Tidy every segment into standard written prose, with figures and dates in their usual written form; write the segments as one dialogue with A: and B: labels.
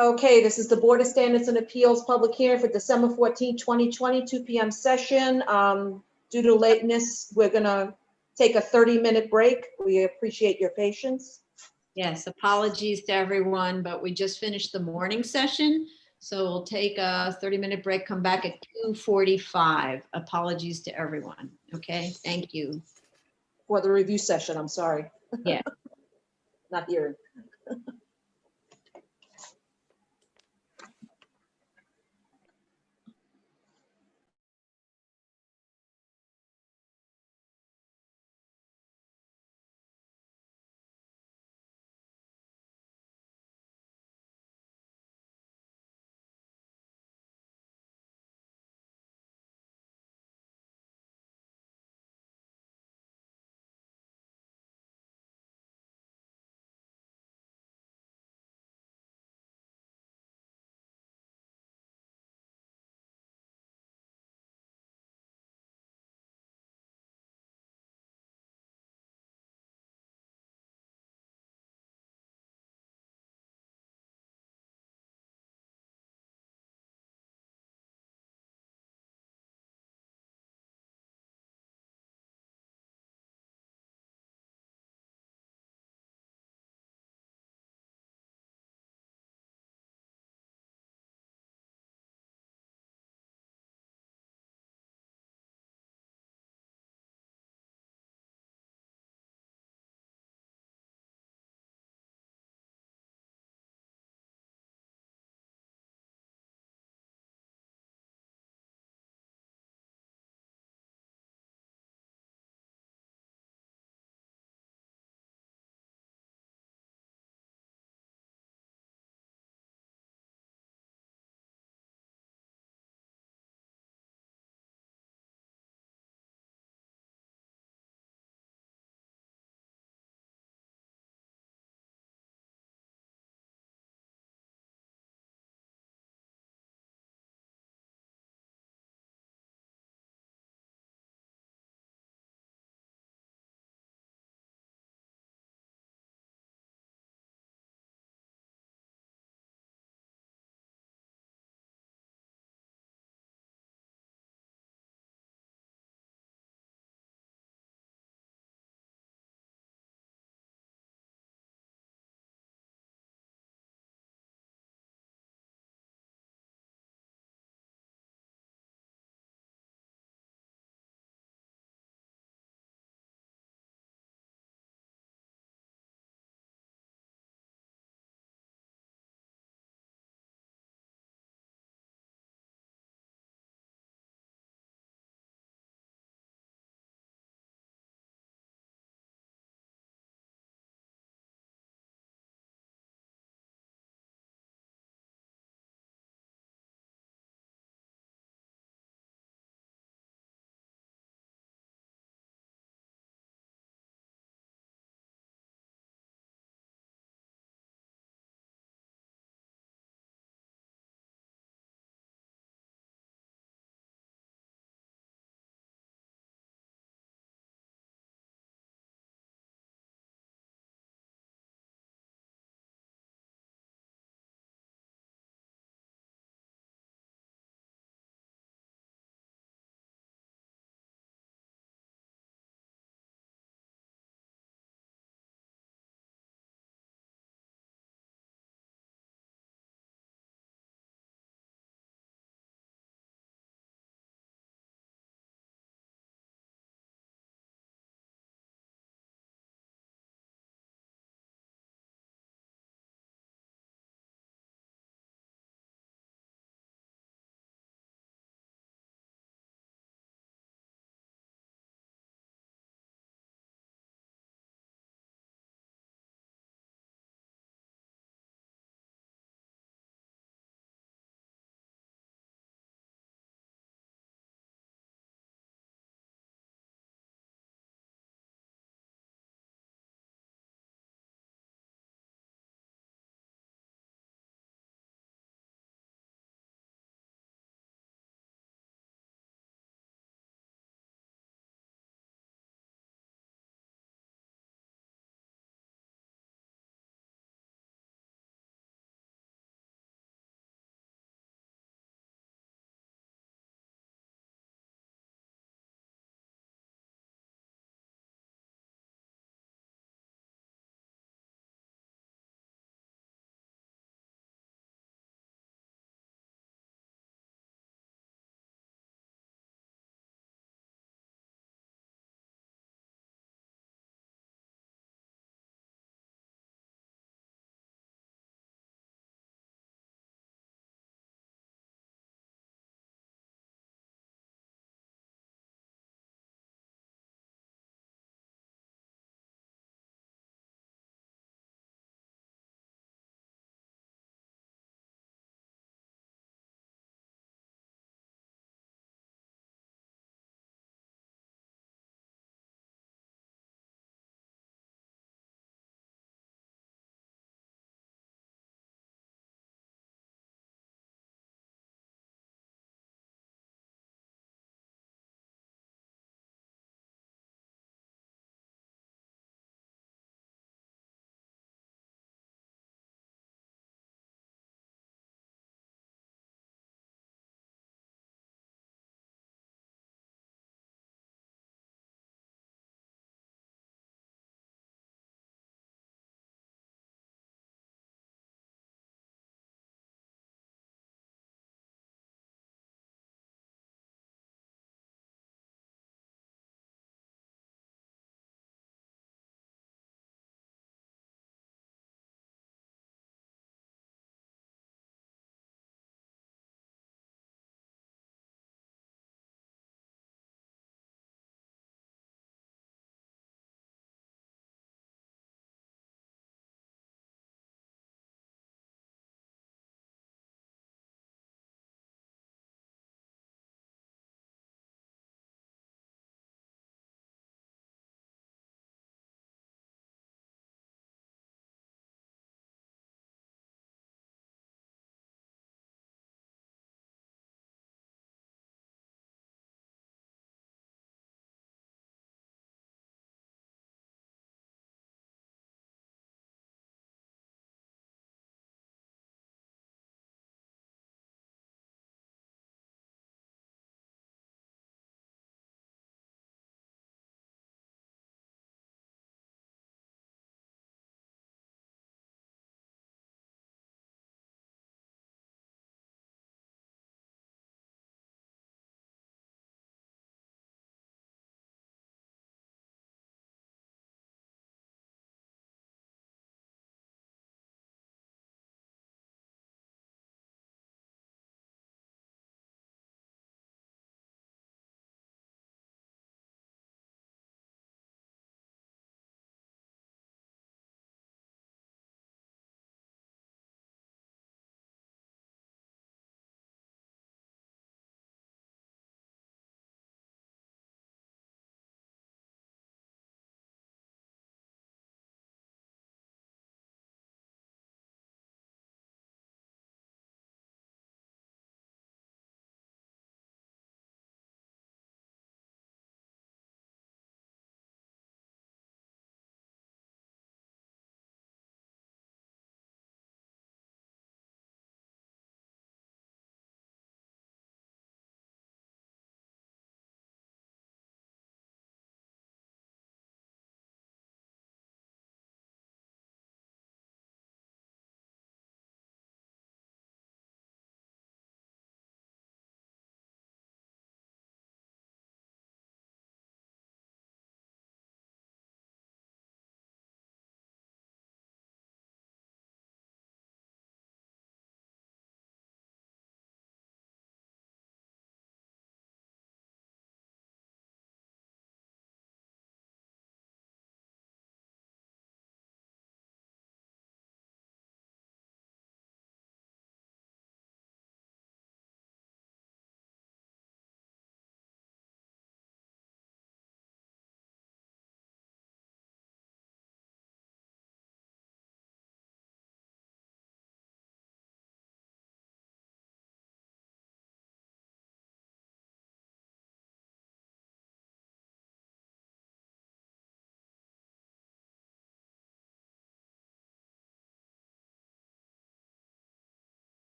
A: Okay, this is the Board of Standards and Appeals public hearing for December 14, 2020, 2 p.m. session. Due to lateness, we're gonna take a 30-minute break. We appreciate your patience.
B: Yes, apologies to everyone, but we just finished the morning session. So we'll take a 30-minute break, come back at 2:45. Apologies to everyone. Okay, thank you.
A: For the review session, I'm sorry.
B: Yeah.
A: Not hearing.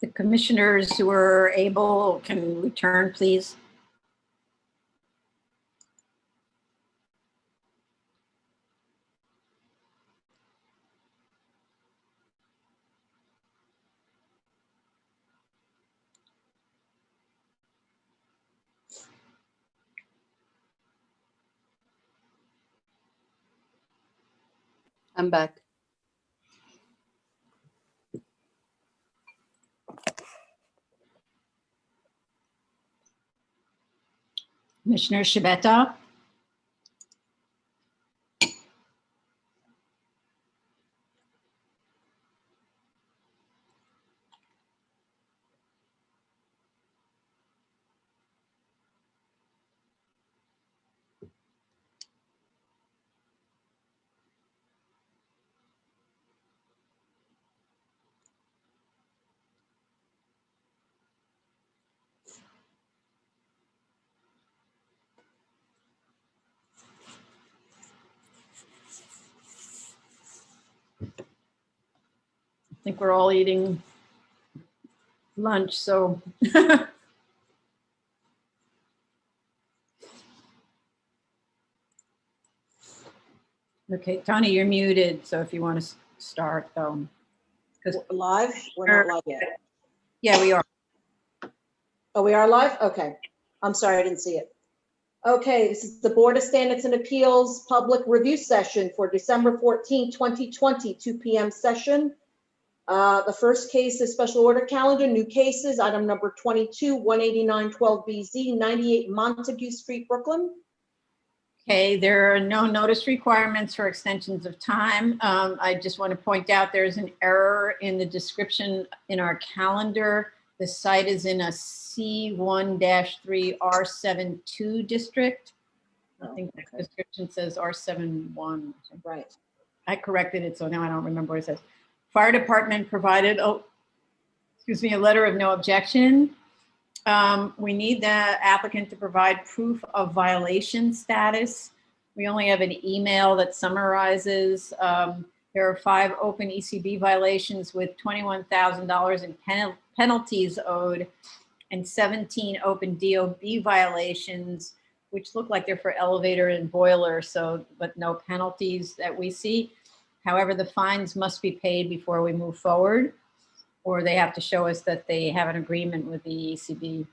B: The commissioners who are able can return, please.
C: I'm back.
B: Commissioner Shibeta? I think we're all eating lunch, so. Okay, Tony, you're muted, so if you want to start, because,
A: Live? We're not live yet.
B: yeah, we are.
A: Oh, we are live? Okay. I'm sorry, I didn't see it. Okay, this is the Board of Standards and Appeals Public Review Session for December 14, 2020, 2 p.m. session. The first case is special order calendar, new cases, item number 22, 18912BZ, 98 Montague Street, Brooklyn.
B: Okay, there are no notice requirements for extensions of time. I just want to point out there's an error in the description in our calendar. The site is in a C1-3 R72 district. I think the description says R71.
A: Right.
B: I corrected it, so now I don't remember what it says. Fire department provided, a letter of no objection. We need the applicant to provide proof of violation status. We only have an email that summarizes. There are 5 open ECB violations with $21,000 in penalties owed and 17 open DOB violations, which look like they're for elevator and boiler, but no penalties that we see. However, the fines must be paid before we move forward, or they have to show us that they have an agreement with the ECB.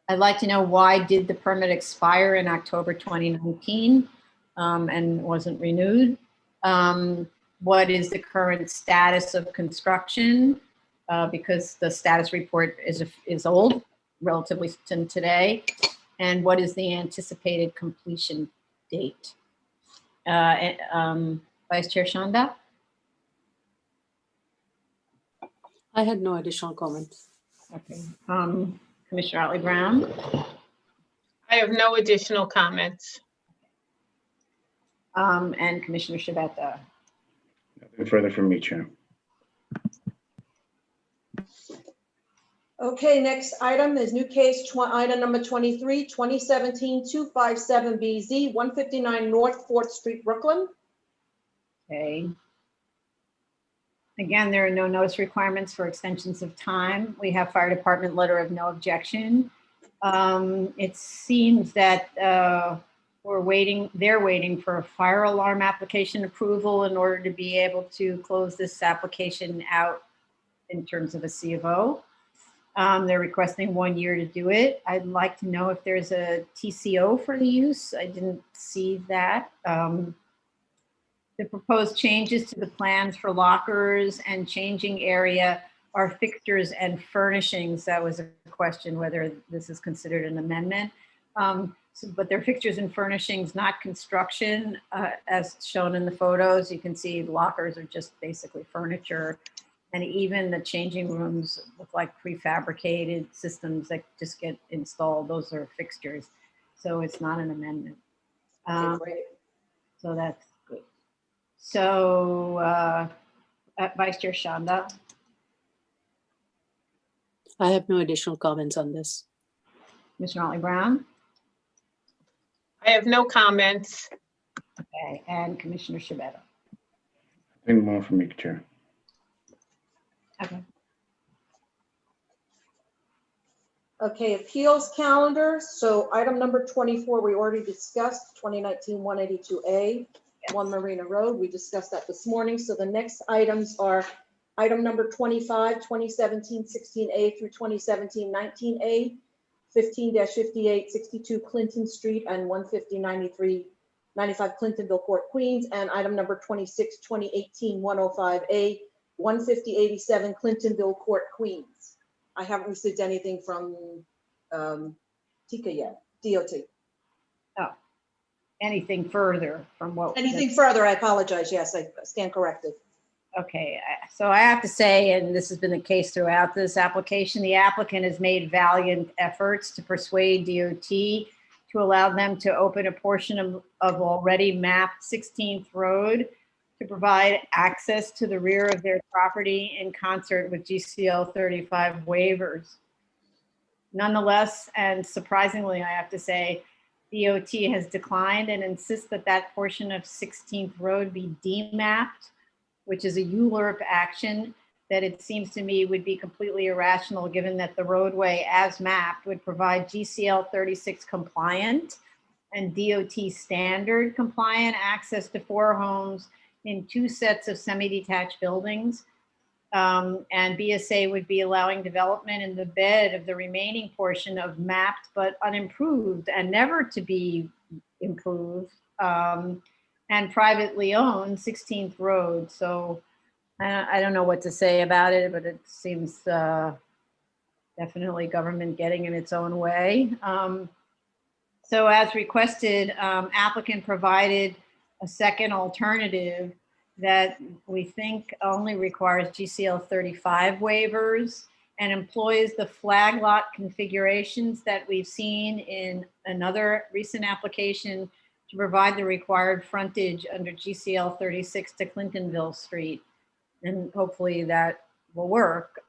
B: I'd like to know, why did the permit expire in October 2019 and wasn't renewed? What is the current status of construction? Because the status report is old, relatively to today. And what is the anticipated completion date? Vice Chair Shanda?
C: I had no additional comments.
B: Okay. Commissioner Otley Brown?
D: I have no additional comments.
B: And Commissioner Shibeta?
E: Nothing further from me, Chair.
A: Okay, next item is new case, item number 23, 2017-257BZ, 159 North 4th Street, Brooklyn.
B: Okay. Again, there are no notice requirements for extensions of time. We have fire department letter of no objection. It seems that they're waiting for a fire alarm application approval in order to be able to close this application out in terms of a C of O. They're requesting 1 year to do it. I'd like to know if there's a TCO for the use. I didn't see that. The proposed changes to the plans for lockers and changing area are fixtures and furnishings. That was a question whether this is considered an amendment. But they're fixtures and furnishings, not construction, as shown in the photos. You can see lockers are just basically furniture. And even the changing rooms look like prefabricated systems that just get installed. Those are fixtures. So it's not an amendment.
A: Okay, great.
B: So that's good. So Vice Chair Shanda?
C: I have no additional comments on this.
B: Commissioner Otley Brown?
D: I have no comments.
B: Okay, and Commissioner Shibeta?
E: Nothing more from me, Chair.
B: Okay.
A: Okay, appeals calendar. So item number 24, we already discussed, 2019-182A, 1 Marina Road. We discussed that this morning. So the next items are item number 25, 2017-16A through 2017-19A, 15-58, 62 Clinton Street and 150-95 Clintonville Court, Queens, and item number 26, 2018-105A, 150-87 Clintonville Court, Queens. I haven't received anything from Tika yet, DOT.
F: Anything further from what?
A: Anything further, I apologize. Yes, I stand corrected.
F: Okay, so I have to say, and this has been the case throughout this application, the applicant has made valiant efforts to persuade DOT to allow them to open a portion of already mapped 16th Road to provide access to the rear of their property in concert with GCL 35 waivers. Nonetheless, and surprisingly, I have to say, DOT has declined and insists that that portion of 16th Road be demapped, which is a ULURP action that it seems to me would be completely irrational given that the roadway as mapped would provide GCL 36 compliant and DOT standard compliant access to 4 homes in 2 sets of semi-detached buildings. And BSA would be allowing development in the bed of the remaining portion of mapped but unimproved and never to be improved and privately owned 16th Road. So I don't know what to say about it, but it seems definitely government getting in its own way. So as requested, applicant provided a second alternative that we think only requires GCL 35 waivers and employs the flag lot configurations that we've seen in another recent application to provide the required frontage under GCL 36 to Clintonville Street. And hopefully that will work.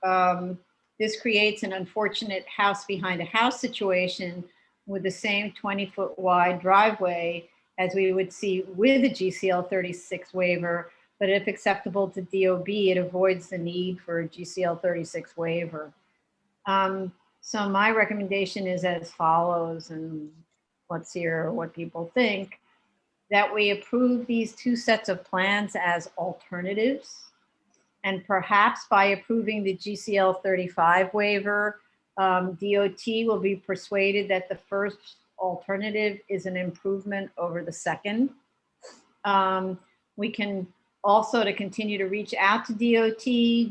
F: This creates an unfortunate house behind a house situation with the same 20-foot wide driveway as we would see with a GCL 36 waiver, but if acceptable to DOB, it avoids the need for a GCL 36 waiver. So my recommendation is as follows, and let's hear what people think, that we approve these 2 sets of plans as alternatives. And perhaps by approving the GCL 35 waiver, DOT will be persuaded that the first alternative is an improvement over the second. We can also to continue to reach out to DOT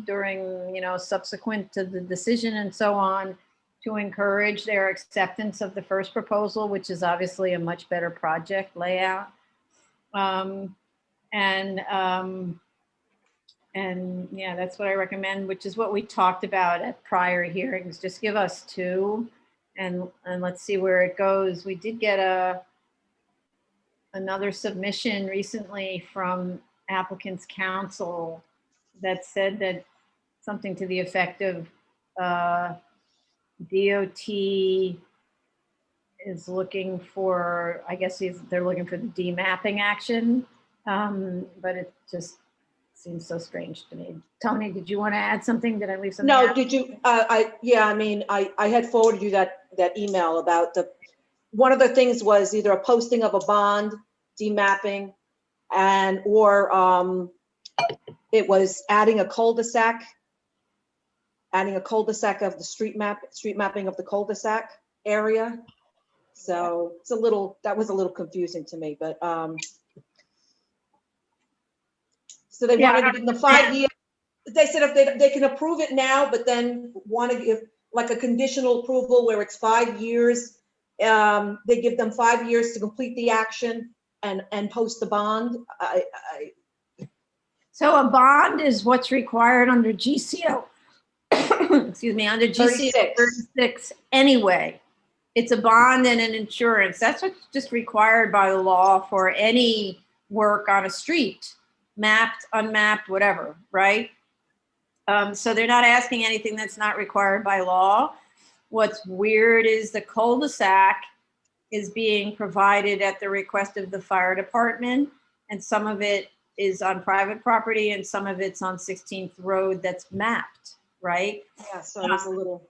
F: during, subsequent to the decision and so on, to encourage their acceptance of the first proposal, which is obviously a much better project layout. And yeah, that's what I recommend, which is what we talked about at prior hearings. Just give us 2 and let's see where it goes. We did get another submission recently from applicant's counsel that said that something to the effect of DOT is looking for, I guess they're looking for the demapping action, but it just seems so strange to me. Tony, did you want to add something? Did I leave something
A: No,
F: out?
A: did you, I had forwarded you that email about one of the things was either a posting of a bond, demapping, or it was adding a cul-de-sac of the street mapping of the cul-de-sac area. So that was a little confusing to me, but so they wanted to give them 5 years. They said if they can approve it now, but then want to give like a conditional approval where it's 5 years. They give them 5 years to complete the action and post the bond.
F: So a bond is what's required under GCL, excuse me, under GCL 36 anyway. It's a bond and an insurance. That's what's just required by the law for any work on a street, mapped, unmapped, whatever, right? So they're not asking anything that's not required by law. What's weird is the cul-de-sac is being provided at the request of the fire department, and some of it is on private property and some of it's on 16th Road that's mapped, right?
A: Yeah, so it was a little.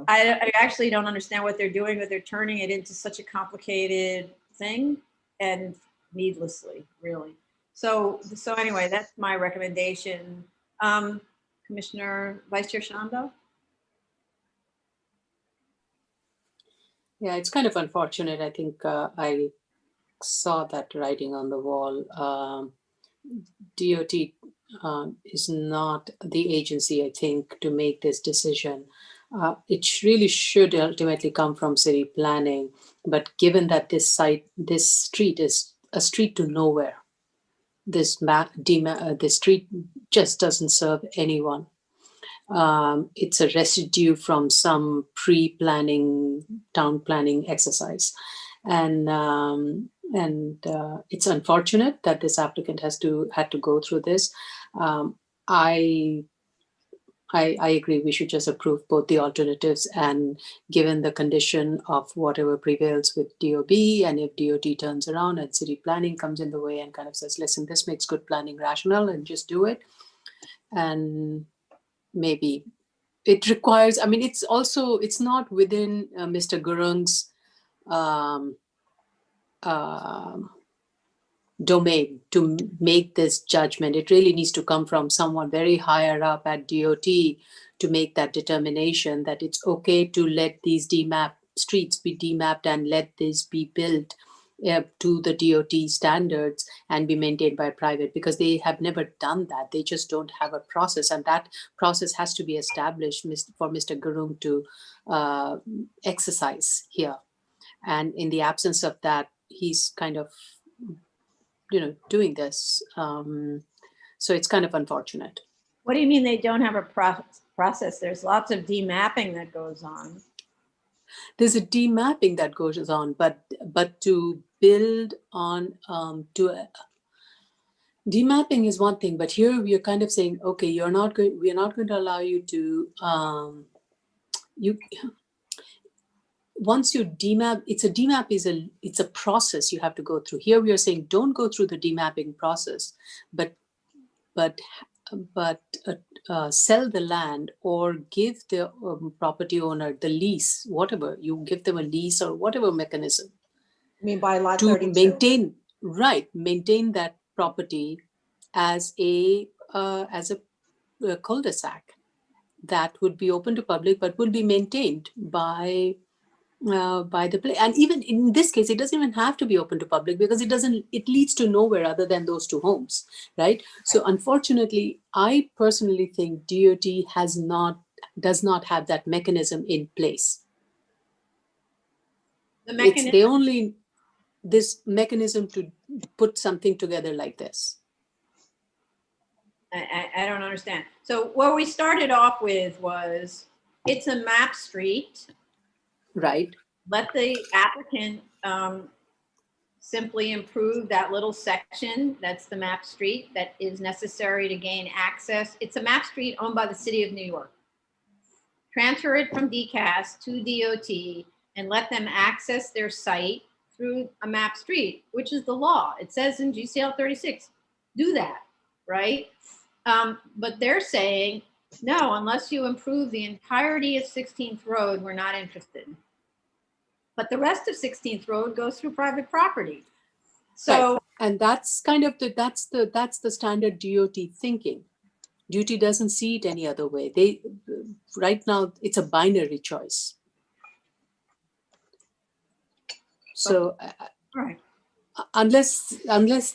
F: I actually don't understand what they're doing, but they're turning it into such a complicated thing, and needlessly, really. So anyway, that's my recommendation. Commissioner Vice Chair Shanbo?
C: Yeah, it's kind of unfortunate. I think I saw that writing on the wall. DOT is not the agency, I think, to make this decision. It really should ultimately come from city planning. But given that this street is a street to nowhere, this street just doesn't serve anyone. It's a residue from some pre-planning, town planning exercise. And it's unfortunate that this applicant had to go through this. I agree. We should just approve both the alternatives, and given the condition of whatever prevails with DOB, and if DOT turns around and city planning comes in the way and kind of says, listen, this makes good planning rational, and just do it. And maybe it requires, I mean, it's not within Mr. Gurung's domain to make this judgment. It really needs to come from someone very higher up at DOT to make that determination that it's okay to let these streets be demapped and let this be built to the DOT standards and be maintained by private, because they have never done that. They just don't have a process, and that process has to be established for Mr. Gurung to exercise here. And in the absence of that, he's kind of doing this. So it's kind of unfortunate.
F: What do you mean they don't have a process? There's lots of demapping that goes on.
C: There's a demapping that goes on, but to build on demapping is one thing, but here we are kind of saying, okay, we are not going to allow you to once you demap, it's a process you have to go through. Here we are saying don't go through the demapping process, but sell the land or give the property owner the lease, whatever, you give them a lease or whatever mechanism.
A: I mean, by lot
C: To
A: 32.
C: maintain that property as a cul-de-sac that would be open to public, but will be maintained by the place. And even in this case, it doesn't even have to be open to public, because it leads to nowhere other than those two homes, right? So unfortunately, I personally think DOT does not have that mechanism in place. This mechanism to put something together like this.
F: I don't understand. So what we started off with was, it's a map street.
C: Right.
F: Let the applicant simply improve that little section, that's the map street, that is necessary to gain access. It's a map street owned by the city of New York. Transfer it from DCAS to DOT and let them access their site through a map street, which is the law. It says in GCL 36, do that, right? But they're saying, no, unless you improve the entirety of 16th Road, we're not interested. But the rest of 16th Road goes through private property. So,
C: right. And that's kind of that's the standard DOT thinking. DOT doesn't see it any other way. Right now it's a binary choice. So
F: right.
C: Unless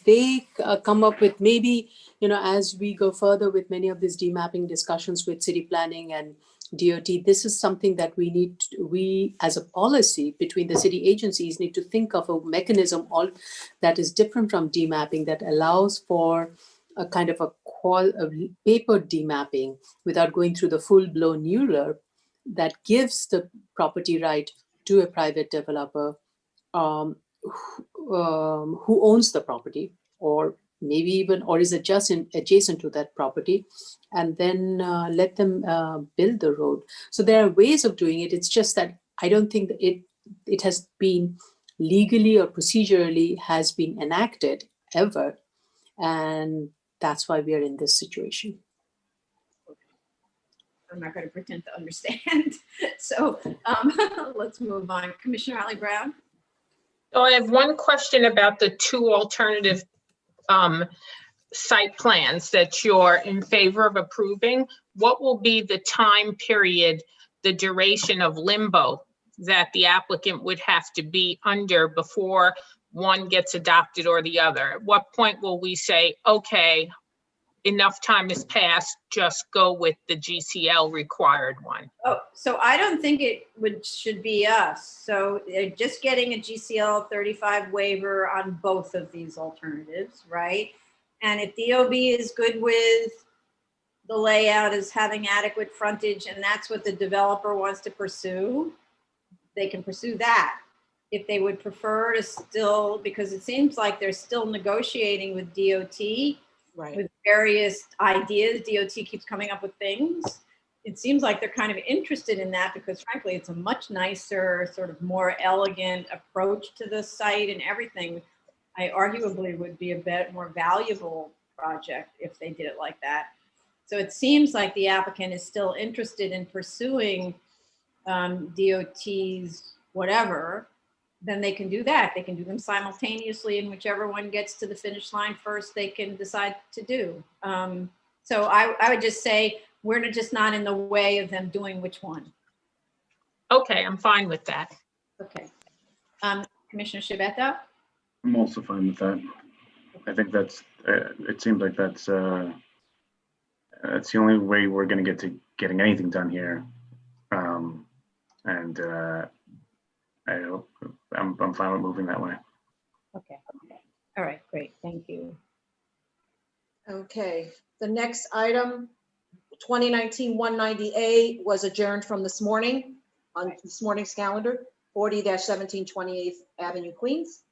C: they come up with, maybe, as we go further with many of these demapping discussions with city planning and DOT, this is something that we as a policy between the city agencies need to think of a mechanism that is different from demapping, that allows for a kind of a paper demapping without going through the full-blown ULURP, that gives the property right to a private developer who owns the property, or maybe even, or is adjacent to that property, and then let them build the road. So there are ways of doing it. It's just that I don't think that it has been legally or procedurally has been enacted ever. And that's why we are in this situation.
F: I'm not going to pretend to understand. So let's move on. Commissioner Holly Brown?
D: So I have one question about the two alternative site plans that you're in favor of approving. What will be the time period, the duration of limbo that the applicant would have to be under before one gets adopted or the other? At what point will we say, okay, enough time has passed, just go with the GCL required one?
F: Oh, so I don't think it should be us. So just getting a GCL 35 waiver on both of these alternatives, right? And if DOB is good with the layout as having adequate frontage and that's what the developer wants to pursue, they can pursue that. If they would prefer to still, because it seems like they're still negotiating with DOT
A: Right.
F: with various ideas. DOT keeps coming up with things. It seems like they're kind of interested in that because frankly, it's a much nicer, sort of more elegant approach to the site and everything. I arguably would be a bit more valuable project if they did it like that. So it seems like the applicant is still interested in pursuing DOT's whatever, then they can do that. They can do them simultaneously, and whichever one gets to the finish line first, they can decide to do. So I would just say we're just not in the way of them doing which one.
D: Okay, I'm fine with that.
F: Okay. Commissioner Shibeta?
E: I'm also fine with that. I think that's, it seems like that's the only way we're going to get to getting anything done here. I hope I'm fine with moving that way.
F: Okay. All right, great. Thank you.
A: Okay, the next item, 2019-190A was adjourned from this morning on this morning's calendar, 40-17 28th Avenue, Queens.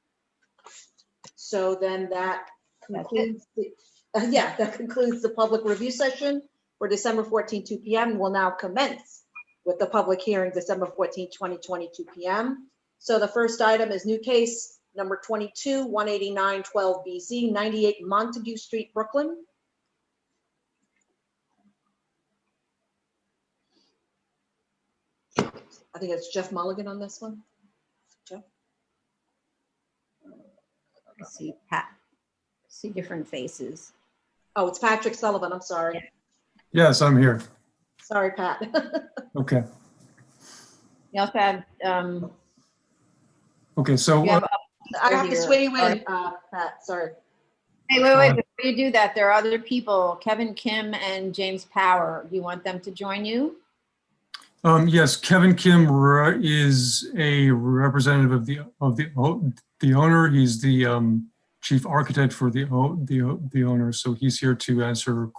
A: So then that concludes that concludes the public review session for December 14, 2 p.m. We'll now commence with the public hearing December 14, 2020, 2 p.m. So the first item is new case number 22-189-12BZ, 98 Montague Street, Brooklyn. I think it's Jeff Mulligan on this one. Jeff?
F: I see Pat. I see different faces.
A: Oh, it's Patrick Sullivan. I'm sorry.
G: Yes, I'm here.
A: Sorry, Pat.
G: Okay.
F: You also have,
G: Okay, so
F: you have
A: I have to swear you in, Pat. Sorry.
F: Hey, wait, before you do that, there are other people, Kevin Kim and James Power. Do you want them to join you?
G: yes, Kevin Kim is a representative of the owner. He's the chief architect for the owner, so he's here to answer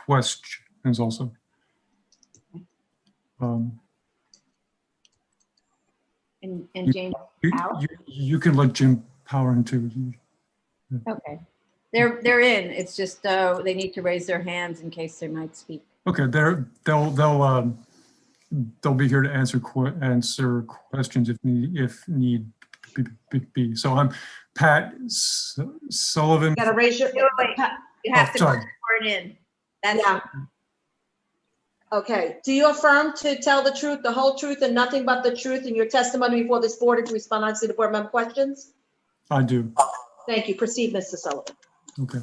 G: questions also.
F: And James Power?
G: You can let Jim Power in too.
F: Okay. They're in. It's just they need to raise their hands in case they might speak.
G: Okay, they'll be here to answer questions if need be. So I'm Pat Sullivan.
A: You gotta raise your.
F: You have to
G: sorry.
F: turn in. That's
A: Yeah. Okay. Do you affirm to tell the truth, the whole truth, and nothing but the truth in your testimony before this board and to respond honestly to board member questions?
G: I do.
A: Thank you. Proceed, Mr. Sullivan.
G: Okay.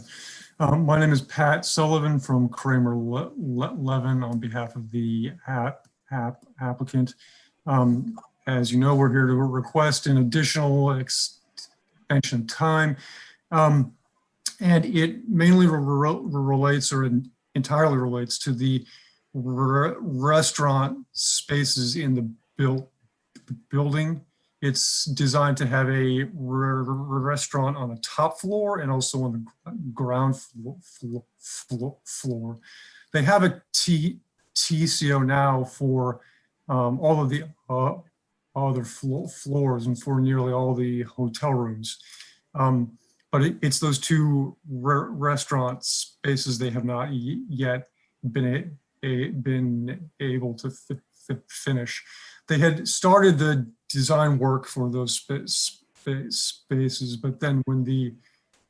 G: My name is Pat Sullivan from Kramer Levin on behalf of the applicant. As you know, we're here to request an additional extension time. And it mainly relates or entirely relates to the restaurant spaces in the building. It's designed to have a restaurant on the top floor and also on the ground floor. They have a TCO now for all of the other floors and for nearly all the hotel rooms. But it's those two restaurant spaces they have not yet been able to finish. They had started the design work for those spaces, but then when the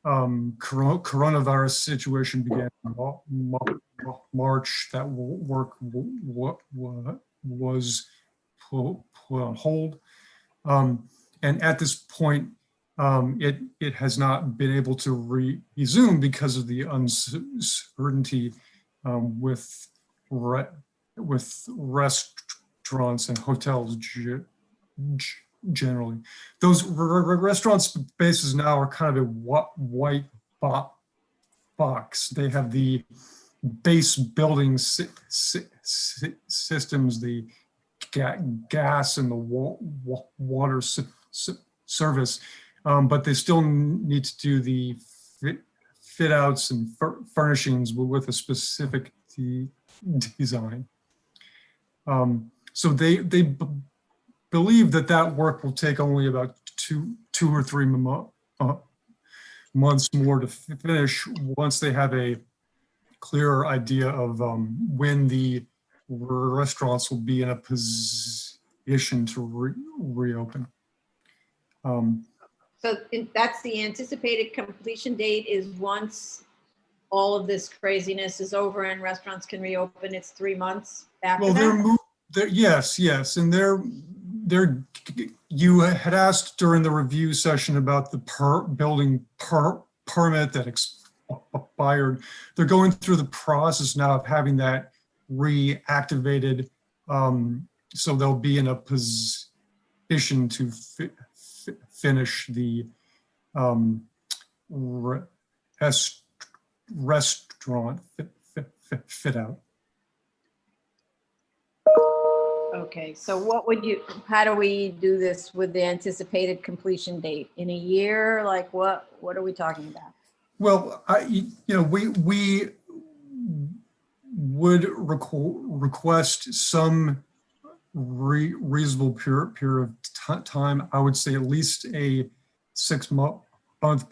G: coronavirus situation began in March, that work was put on hold. And at this point, it has not been able to resume because of the uncertainty with restaurants and hotels generally. Those restaurant spaces now are kind of a white box. They have the base building systems, the gas and the water service, but they still need to do the fit outs and furnishings with a specific design. So they believe that work will take only about two or 3 months more to finish once they have a clearer idea of when the restaurants will be in a position to reopen.
B: So that's the anticipated completion date is once all of this craziness is over and restaurants can reopen, it's 3 months after that?
G: Yes, and you had asked during the review session about the building permit that expired. They're going through the process now of having that reactivated, so they'll be in a position to finish the restaurant fit out.
F: Okay, so how do we do this with the anticipated completion date? In a year? Like what are we talking about?
G: Well, we would request some reasonable period of time. I would say at least a 6-month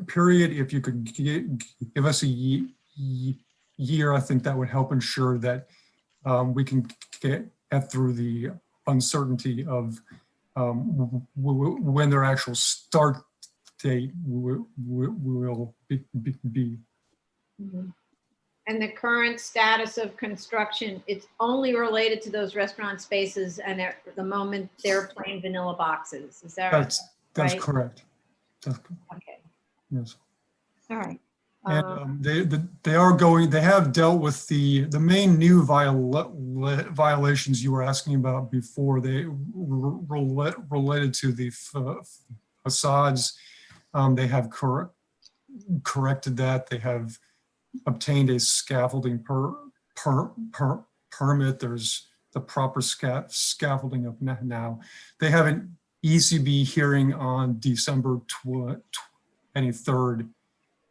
G: period. If you could give us a year, I think that would help ensure that we can get through the uncertainty of when their actual start date will be.
B: Mm-hmm. And the current status of construction, it's only related to those restaurant spaces, and at the moment they're plain vanilla boxes. Is that
G: That's
B: right?
G: correct.
B: Okay.
G: Yes.
B: All right.
G: And they have dealt with the main new violations you were asking about before. They related to the facades. They have corrected that. They have obtained a scaffolding permit. There's the proper scaffolding up now. They have an ECB hearing on December 23rd,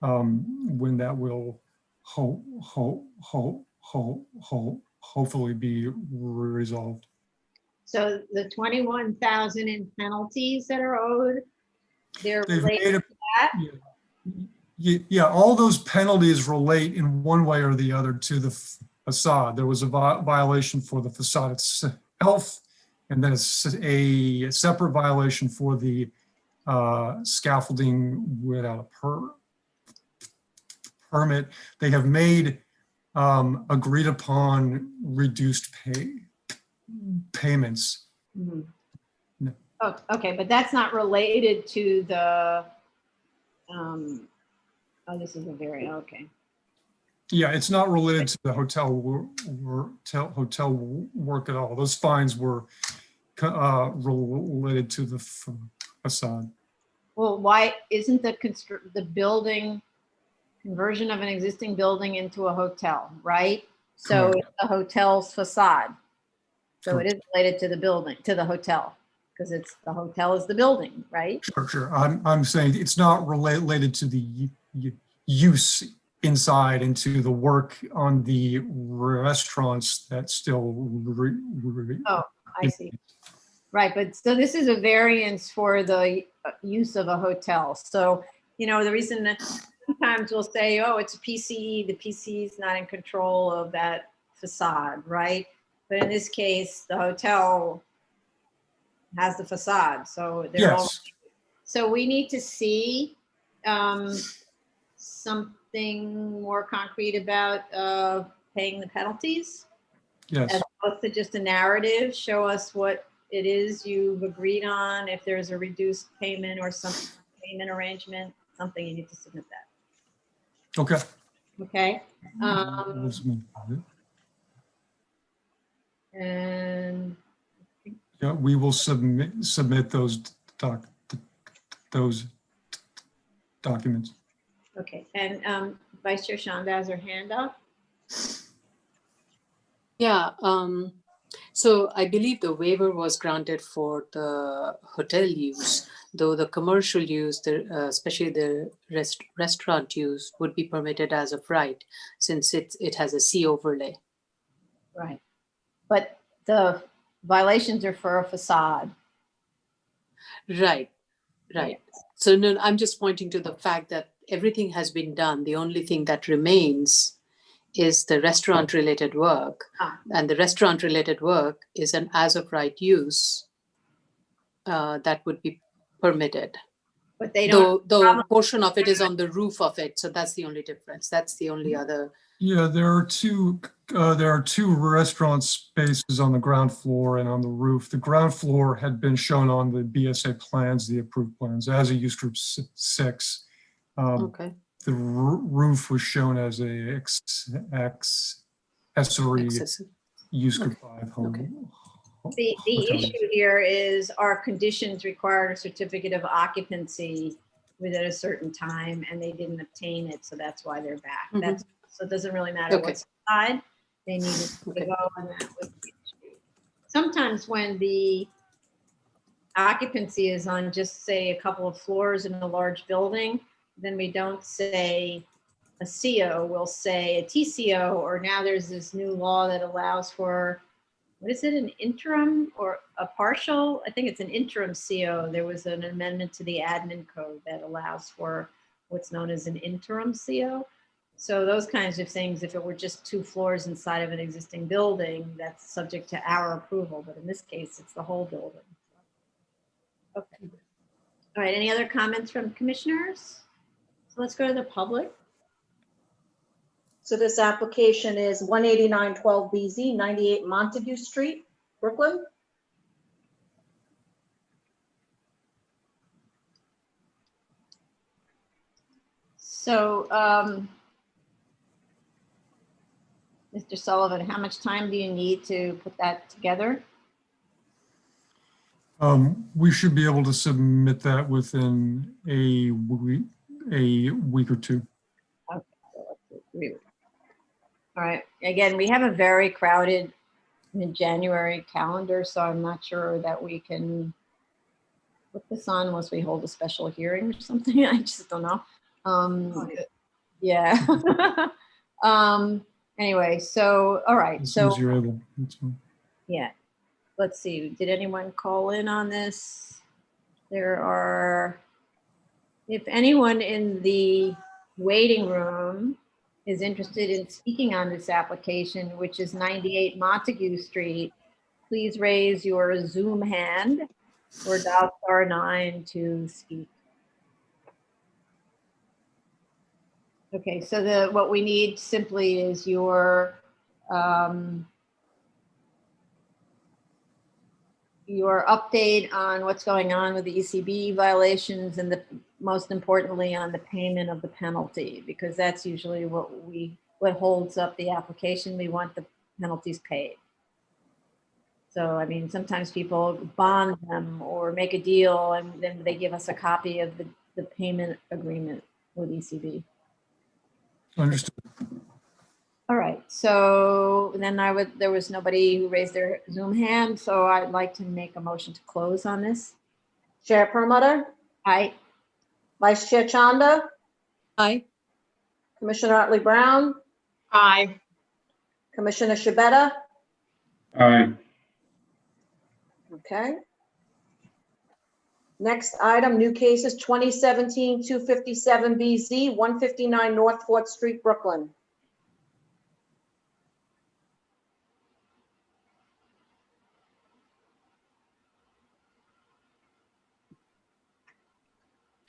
G: when that will hopefully be resolved.
B: So the 21,000 in penalties that are owed, they're
G: They've
B: related
G: made
B: to that?
G: Yeah, all those penalties relate in one way or the other to the facade. There was a violation for the facade itself, and then it's a separate violation for the scaffolding without a permit. They have made agreed upon reduced payments.
B: Mhm.
G: No.
B: Oh, okay, but that's not related to the, this is a okay.
G: Yeah, it's not related to the hotel work at all. Those fines were related to the facade.
B: Well, why isn't the building conversion of an existing building into a hotel, right? So
G: Correct.
B: it's the hotel's facade. So
G: Correct.
B: it is related to the building, to the hotel, because it's the hotel is the building, right?
G: Sure. I'm saying it's not related to the use inside and to the work on the restaurants that still.
B: Oh, I see. Right, but so this is a variance for the use of a hotel. So, the reason that sometimes we'll say, oh, it's a PCE, the PCE is not in control of that facade, right? But in this case, the hotel has the facade, so they're all.
G: Yes.
B: So we need to see
F: something more concrete about paying the penalties?
G: Yes,
F: As opposed to just a narrative, show us what it is you've agreed on, if there's a reduced payment or some payment arrangement, something you need to submit that,
G: okay.
F: okay?
G: Yeah,
F: And
G: we will submit those documents.
F: okay, and Vice Chair Shanda has her hand up.
C: Yeah, so I believe the waiver was granted for the hotel use, though the commercial use, especially the restaurant use, would be permitted as of right, since it has a C overlay.
F: Right. But the violations are for a facade.
C: Right, right. So no, I'm just pointing to the fact that everything has been done. The only thing that remains is the restaurant related work. And the restaurant related work is an as of right use that would be permitted.
F: But they don't.
C: Though a portion of it is on the roof of it. So that's the only difference. That's the only other.
G: Yeah, there are two restaurant spaces on the ground floor and on the roof. The ground floor had been shown on the BSA plans, the approved plans, as a use group 6.
C: Okay.
G: The roof was shown as a accessory
C: Excessive.
G: use group 5 home.
C: Okay.
F: The
G: hotel
F: issue
G: use.
F: here is our conditions required a certificate of occupancy within a certain time, and they didn't obtain it, so that's why they're back.
C: Mhm.
F: That's, so it doesn't really matter
C: Okay.
F: what's inside. They needed to
C: Okay.
F: go, and that was the issue. Sometimes when the occupancy is on just say a couple of floors in a large building, then we don't say a CO, we'll say a TCO, or now there's this new law that allows for, what is it, an interim or a partial? I think it's an interim CO. There was an amendment to the admin code that allows for what's known as an interim CO. So those kinds of things, if it were just 2 floors inside of an existing building, that's subject to our approval. But in this case, it's the whole building. Okay. All right, any other comments from commissioners? So let's go to the public.
A: So this application is 18912 BZ, 98 Montague Street, Brooklyn.
F: So, Mr. Sullivan, how much time do you need to put that together?
G: We should be able to submit that within a week or 2.
F: Okay, so let's do 3 weeks. All right, again, we have a very crowded mid-January calendar, so I'm not sure that we can put this on unless we hold a special hearing or something. I just don't know. Yeah. Anyway, so, all right.
G: As soon
F: So,
G: as you're able. That's fine.
F: yeah, let's see. Did anyone call in on this? There are, if anyone in the waiting room is interested in speaking on this application, which is 98 Montague Street, please raise your Zoom hand or dial *9 to speak. Okay, so what we need simply is your update on what's going on with the ECB violations and most importantly on the payment of the penalty, because that's usually what holds up the application. We want the penalties paid. So, I mean, sometimes people bond them or make a deal and then they give us a copy of the payment agreement with ECB.
G: Understood.
F: All right, so then there was nobody who raised their Zoom hand, so I'd like to make a motion to close on this.
A: Chair Perlmutter,
F: Aye.
A: Vice Chair Chanda,
C: Aye.
A: Commissioner Otley Brown,
D: Aye.
A: Commissioner Shabeta.
E: Aye.
A: Okay. Next item, new cases 2017-257 BZ, 159 North 4th Street, Brooklyn.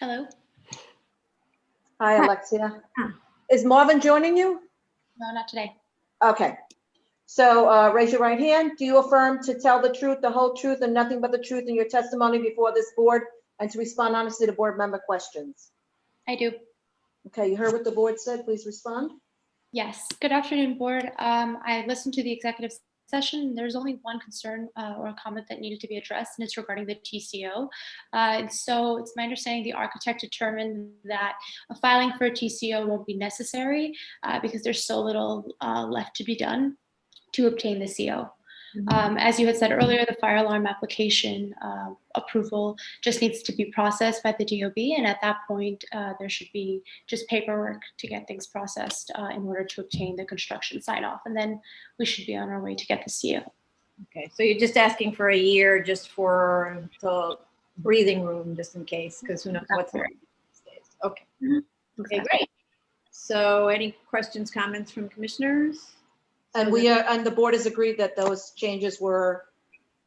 H: Hello.
A: Hi, Alexia. Is Marvin joining you?
H: No, not today.
A: Okay. So raise your right hand. Do you affirm to tell the truth, the whole truth, and nothing but the truth in your testimony before this board and to respond honestly to board member questions?
H: I do.
A: Okay, you heard what the board said. Please respond.
H: Yes. Good afternoon, board. I listened to the executive session. There's only one concern or a comment that needed to be addressed, and it's regarding the TCO. And so it's my understanding the architect determined that a filing for a TCO won't be necessary because there's so little left to be done to obtain the CO. As you had said earlier, the fire alarm application approval just needs to be processed by the DOB, and at that point, there should be just paperwork to get things processed in order to obtain the construction sign off, and then we should be on our way to get the CO.
F: Okay, so you're just asking for a year just for the breathing room, just in case, because who knows what's there. Okay. Okay, great. So any questions, comments from commissioners?
A: And and the board has agreed that those changes were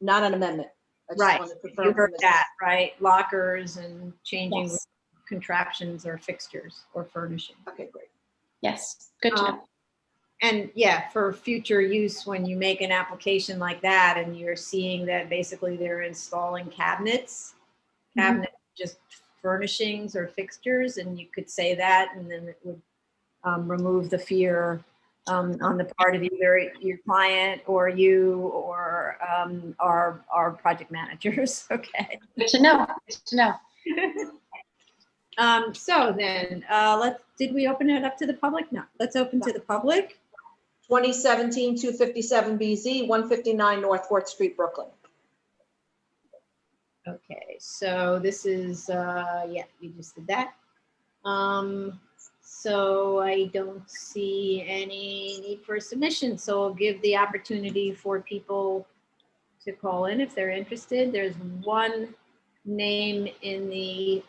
A: not an amendment. I just
F: Right,
A: wanted to confirm
F: you
A: from
F: heard
A: this.
F: that, right? Lockers and changing
H: Yes.
F: contraptions or fixtures or furnishing.
A: Okay, great.
H: Yes, good to know.
F: And yeah, for future use, when you make an application like that and you're seeing that basically they're installing cabinets, just furnishings or fixtures, and you could say that, and then it would remove the fear on the part of either your client or you or our project managers. Okay.
H: Good to know. Good to know.
F: So then, did we open it up to the public? No, let's open to the public.
A: 2017-257 BZ, 159 North 4th Street, Brooklyn.
F: Okay, so this is, yeah, you just did that. So I don't see any need for a submission, so I'll give the opportunity for people to call in if they're interested. There's one name in the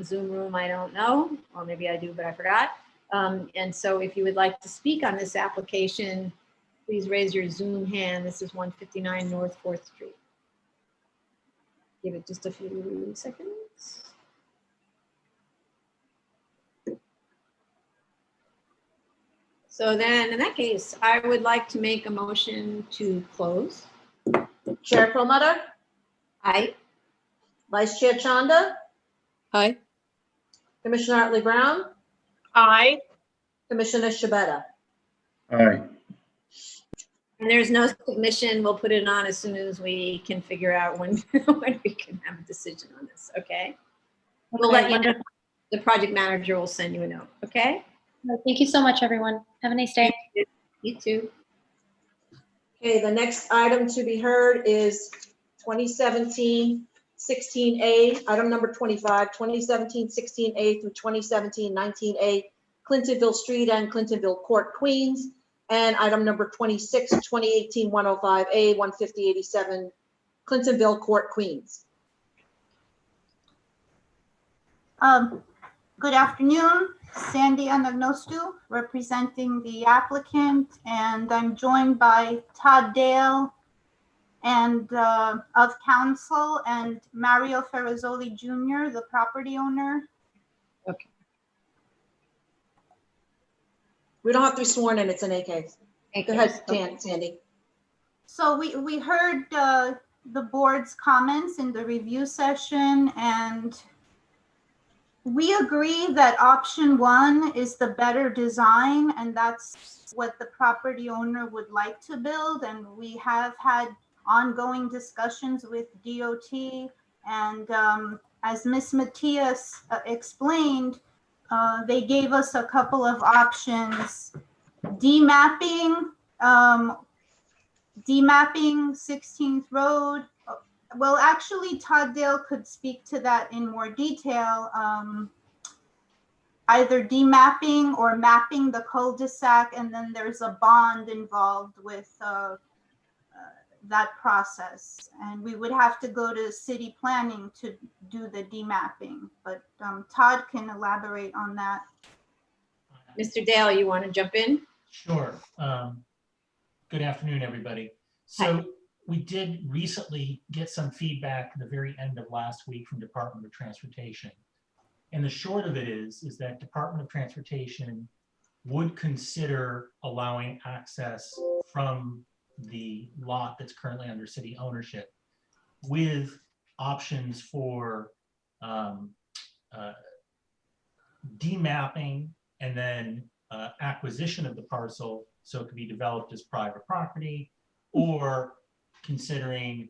F: Zoom room I don't know, or maybe I do, but I forgot. And so if you would like to speak on this application, please raise your Zoom hand. This is 159 North 4th Street. Give it just a few seconds. So then in that case, I would like to make a motion to close.
A: Chair Perlmutter,
F: Aye.
A: Vice Chair Chanda,
C: Hi.
A: Commissioner Otley Brown,
D: Aye.
A: Commissioner Shabeta.
E: Aye.
F: And there's no submission. We'll put it on as soon as we can figure out when, when we can have a decision on this, okay? We'll let you know. The project manager will send you a note, okay?
H: Thank you so much, everyone. Have a nice day.
F: You too.
A: Okay, the next item to be heard is 2017-16A, item number 25, 2017-16A through 2017-19A, Clintonville Street and Clintonville Court, Queens, and item number 26, 2018-105A, 15087, Clintonville Court, Queens.
I: Good afternoon, Sandy Anagnostu, representing the applicant, and I'm joined by Todd Dale and of counsel, and Mario Ferrazzoli Jr., the property owner.
F: Okay.
A: We don't have to be sworn in, it's an A case. Go ahead, Sandy.
I: So we heard the board's comments in the review session, and we agree that option one is the better design, and that's what the property owner would like to build. And we have had ongoing discussions with DOT, and as Ms. Matias explained, they gave us a couple of options: demapping 16th Road. Well, actually, Todd Dale could speak to that in more detail. Either demapping or mapping the cul-de-sac, and then there's a bond involved with that process. And we would have to go to city planning to do the demapping, but Todd can elaborate on that.
F: Mr. Dale, you want to jump in?
J: Sure. Good afternoon, everybody. So we did recently get some feedback at the very end of last week from Department of Transportation. And the short of it is that Department of Transportation would consider allowing access from the lot that's currently under city ownership with options for demapping and then acquisition of the parcel so it could be developed as private property, or considering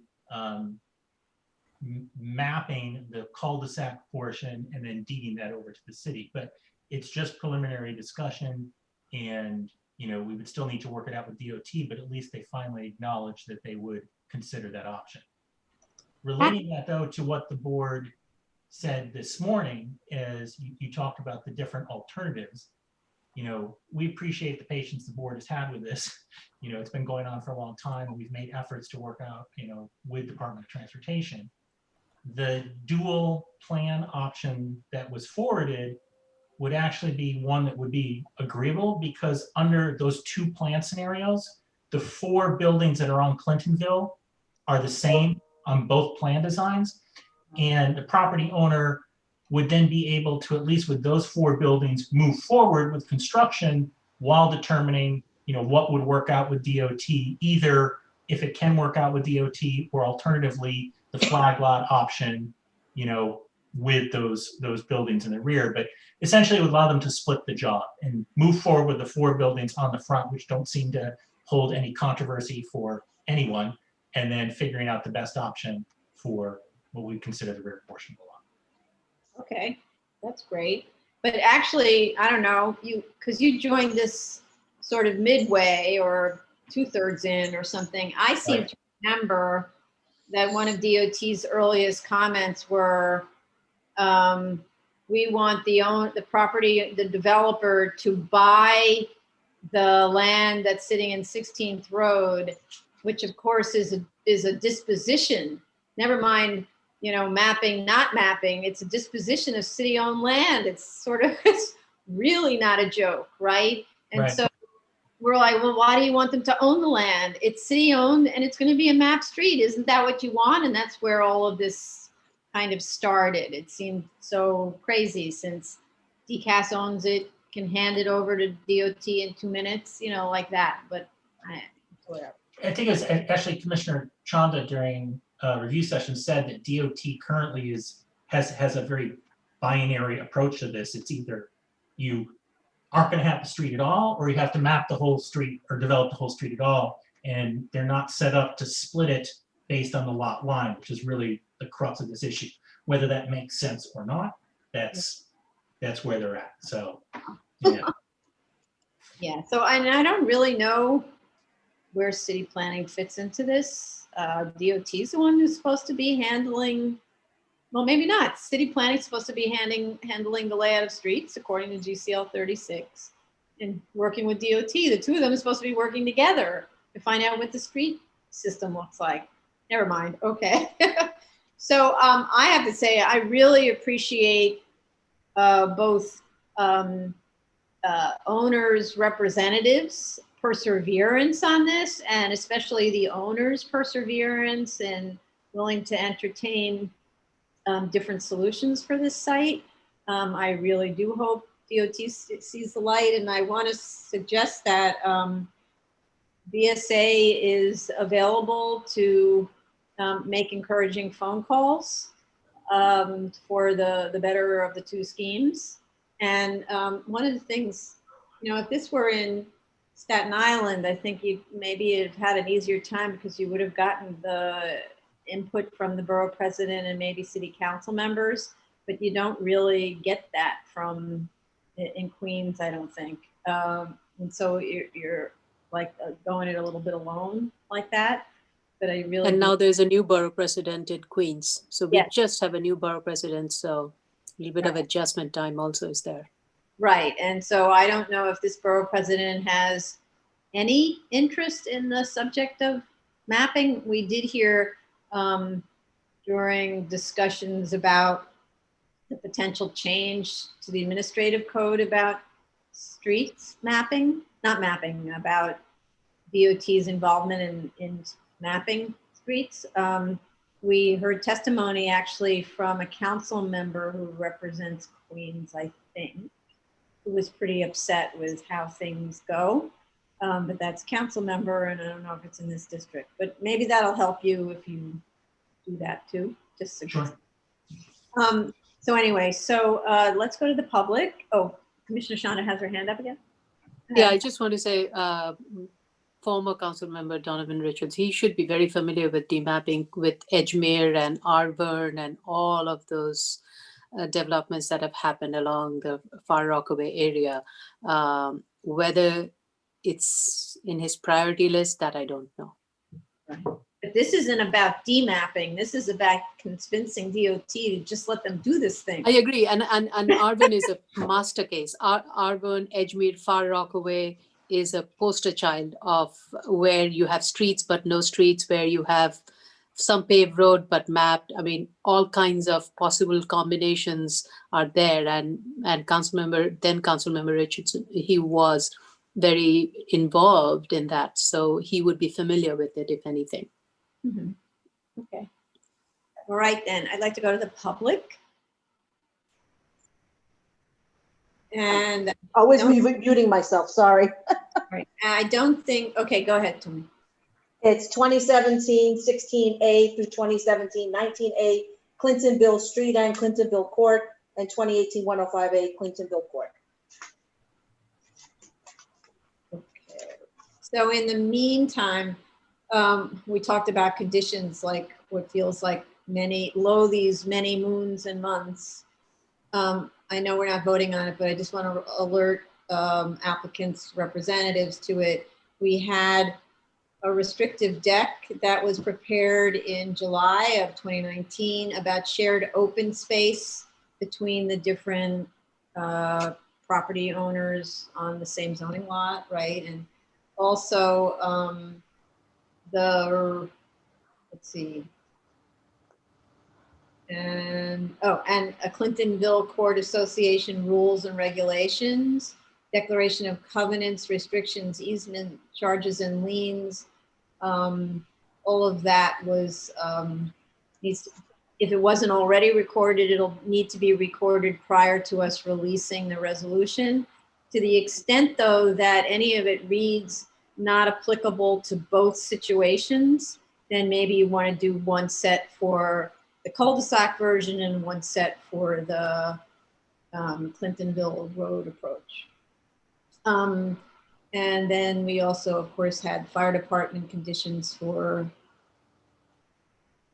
J: mapping the cul-de-sac portion and then deeding that over to the city. But it's just preliminary discussion, and we would still need to work it out with DOT, but at least they finally acknowledged that they would consider that option. Relating that though to what the board said this morning, is you talked about the different alternatives. We appreciate the patience the board has had with this. It's been going on for a long time, and we've made efforts to work out, with Department of Transportation. The dual plan option that was forwarded would actually be one that would be agreeable, because under those two plan scenarios, the 4 buildings that are on Clintonville are the same on both plan designs. And the property owner would then be able to, at least with those 4 buildings, move forward with construction while determining, what would work out with DOT, either if it can work out with DOT, or alternatively the flag lot option, with those buildings in the rear. But essentially it would allow them to split the job and move forward with the 4 buildings on the front, which don't seem to hold any controversy for anyone, and then figuring out the best option for what we consider the rear portion of the lot.
B: Okay, that's great. But actually, I don't know, because you joined this sort of midway or 2/3 in or something. I seem
J: Right.
B: to remember that one of DOT's earliest comments were, we want the developer to buy the land that's sitting in 16th Road, which of course is a disposition. Never mind, mapping, not mapping. It's a disposition of city-owned land. It's really not a joke, right? And
J: Right.
B: so we're like, well, why do you want them to own the land? It's city-owned and it's going to be a map street. Isn't that what you want? And that's where all of this kind of started. It seemed so crazy, since DCAS owns it, can hand it over to DOT in 2 minutes, like that. But whatever.
J: I think it's actually Commissioner Chanda during review session said that DOT currently has a very binary approach to this. It's either you aren't going to have the street at all, or you have to map the whole street or develop the whole street at all. And they're not set up to split it based on the lot line, which is really the crux of this issue. Whether that makes sense or not, that's where they're at. So, yeah.
B: Yeah. So I don't really know where city planning fits into this. DOT is the one who's supposed to be handling. Well, maybe not. City planning is supposed to be handling the layout of streets according to GCL 36, and working with DOT. The two of them are supposed to be working together to find out what the street system looks like. Never mind. Okay. So I have to say, I really appreciate both owners' representatives' perseverance on this, and especially the owners' perseverance and willing to entertain different solutions for this site. I really do hope DOT sees the light, and I want to suggest that BSA is available to make encouraging phone calls for the better of the two schemes. And one of the things, if this were in Staten Island, I think you maybe have had an easier time, because you would have gotten the input from the borough president and maybe city council members, but you don't really get that in Queens, I don't think. And so you're like going it a little bit alone like that. But I really.
C: And now there's a new borough president in Queens. So we
B: Yes.
C: just have a new borough president. So a little bit of adjustment time also is there.
B: Right. And so I don't know if this borough president has any interest in the subject of mapping. We did hear during discussions about the potential change to the administrative code about streets mapping, not mapping, about DOT's involvement in mapping streets. We heard testimony actually from a council member who represents
F: Queens, I think, who was pretty upset with how things go. But that's council member, and I don't know if it's in this district, but maybe that'll help you if you do that too, just suggest.
J: Sure.
F: So anyway, let's go to the public. Oh, Commissioner Shonda has her hand up again.
C: Yeah, I just want to say, former council member Donovan Richards, he should be very familiar with demapping with Edgemere and Arvern and all of those developments that have happened along the Far Rockaway area. Whether it's in his priority list, that I don't know.
F: But this isn't about demapping. This is about convincing DOT to just let them do this thing.
C: I agree, and Arvern is a master case. Arvern, Edgemere, Far Rockaway is a poster child of where you have streets but no streets, where you have some paved road but mapped. I mean, all kinds of possible combinations are there. And then Councilmember Richardson, he was very involved in that, so he would be familiar with it, if anything.
F: Mm-hmm. Okay. All right, then. I'd like to go to the public. And
A: Always muting myself, sorry.
F: right. I don't think, okay, go ahead, Tony.
A: It's 2017-16A through 2017-19A, Clintonville Street and Clintonville Court, and 2018-105A, Clintonville Court.
F: Okay. So in the meantime, we talked about conditions like what feels like many moons and months. I know we're not voting on it, but I just want to alert applicants' representatives to it. We had a restrictive deck that was prepared in July of 2019 about shared open space between the different property owners on the same zoning lot, right? And also let's see. And a Clintonville Court Association rules and regulations, declaration of covenants, restrictions, easement charges and liens. All of that was if it wasn't already recorded, it'll need to be recorded prior to us releasing the resolution. To the extent, though, that any of it reads not applicable to both situations, then maybe you want to do one set for the cul-de-sac version and one set for the Clintonville Road approach. And then we also, of course, had fire department conditions for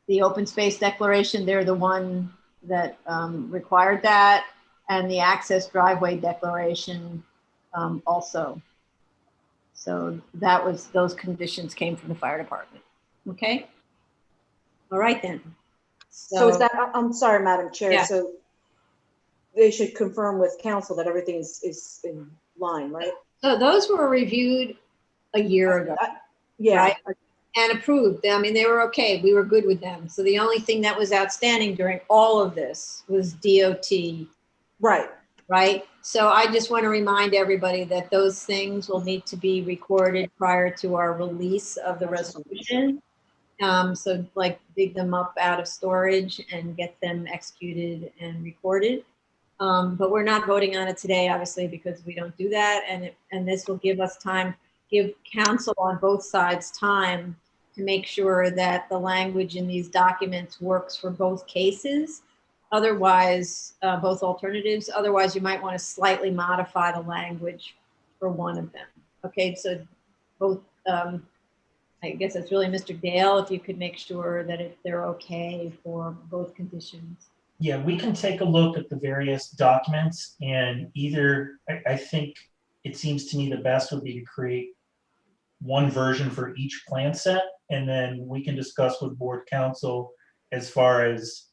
F: the open space declaration. They're the one that required that, and the access driveway declaration also. So those conditions came from the fire department. Okay. All right then.
A: So is that, I'm sorry, Madam Chair.
F: Yeah.
A: So they should confirm with council that everything is in line, right?
F: So those were reviewed a year ago.
A: Yeah.
F: Right? And approved. I mean, they were okay. We were good with them. So the only thing that was outstanding during all of this was DOT.
A: Right.
F: Right. So I just want to remind everybody that those things will need to be recorded prior to our release of the resolution. So like dig them up out of storage and get them executed and recorded. But we're not voting on it today, obviously, because we don't do that. And this will give us time, give council on both sides time to make sure that the language in these documents works for both cases. Otherwise, both alternatives, otherwise you might want to slightly modify the language for one of them. Okay, so both, I guess it's really Mr. Dale, if you could make sure that they're okay for both conditions.
J: Yeah, we can take a look at the various documents, and either, I think it seems to me the best would be to create one version for each plan set, and then we can discuss with board council as far as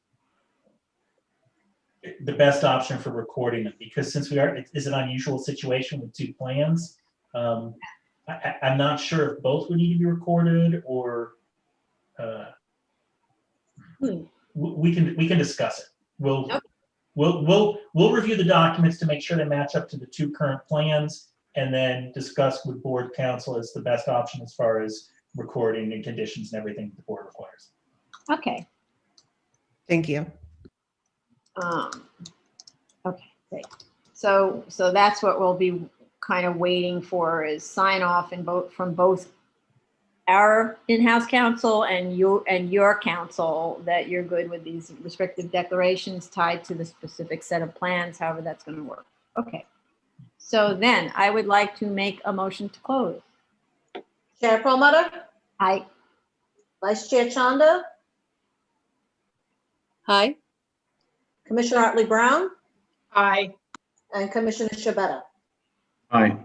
J: the best option for recording it, because since it's an unusual situation with two plans, I'm not sure if both would need to be recorded or we can discuss it. We'll review the documents to make sure they match up to the two current plans, and then discuss with board council as the best option as far as recording and conditions and everything the board requires.
F: Okay.
K: Thank you.
F: Okay. So that's what we'll be kind of waiting for, is sign off from both our in-house counsel and your counsel that you're good with these restrictive declarations tied to the specific set of plans, however that's going to work. Okay. So then I would like to make a motion to close.
A: Chair Perlmutter,
F: Aye.
A: Vice Chair Chanda,
C: Hi.
A: Commissioner Otley Brown,
D: Aye.
A: and Commissioner Shabeta.
E: Aye.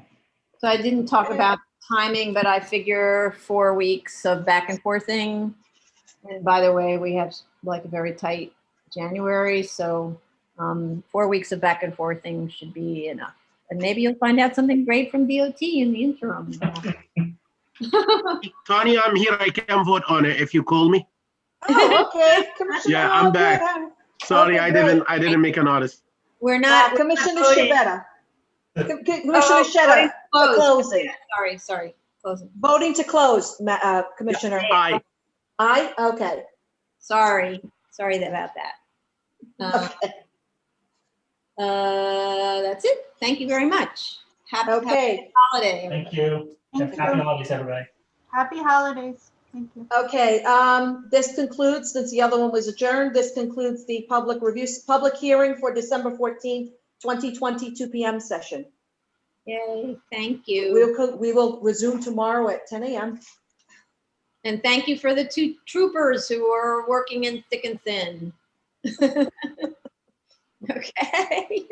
F: So I didn't talk about timing, but I figure 4 weeks of back and forthing. And by the way, we have like a very tight January, so 4 weeks of back and forthing should be enough. And maybe you'll find out something great from DOT in the interim.
K: Tony, I'm here. I can vote on it if you call me.
A: Oh, okay. Commissioner,
K: Yeah, I'm back.
A: good.
K: Sorry,
A: Okay,
K: I didn't make a notice.
F: We're not.
A: Commissioner
F: voting.
A: Shabeta. Commissioner Shabeta,
F: Close.
A: closing.
F: Sorry, closing.
A: Voting to close, Commissioner.
K: Aye.
A: Aye, okay.
F: Sorry about that.
A: Okay.
F: That's it. Thank you very much. Happy
A: Okay,
F: holiday.
J: Thank you.
I: Thank
J: Happy
I: you.
J: holidays, everybody.
I: Happy holidays. Thank you.
A: okay. This concludes, since the other one was adjourned, this concludes the public hearing for December 14th, 2020, 2 p.m. session.
F: Yay, thank you.
A: We will resume tomorrow at 10 a.m.
F: And thank you for the 2 troopers who are working in thick and thin. Okay.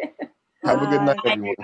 L: Have a good night,
A: Bye.
L: everyone.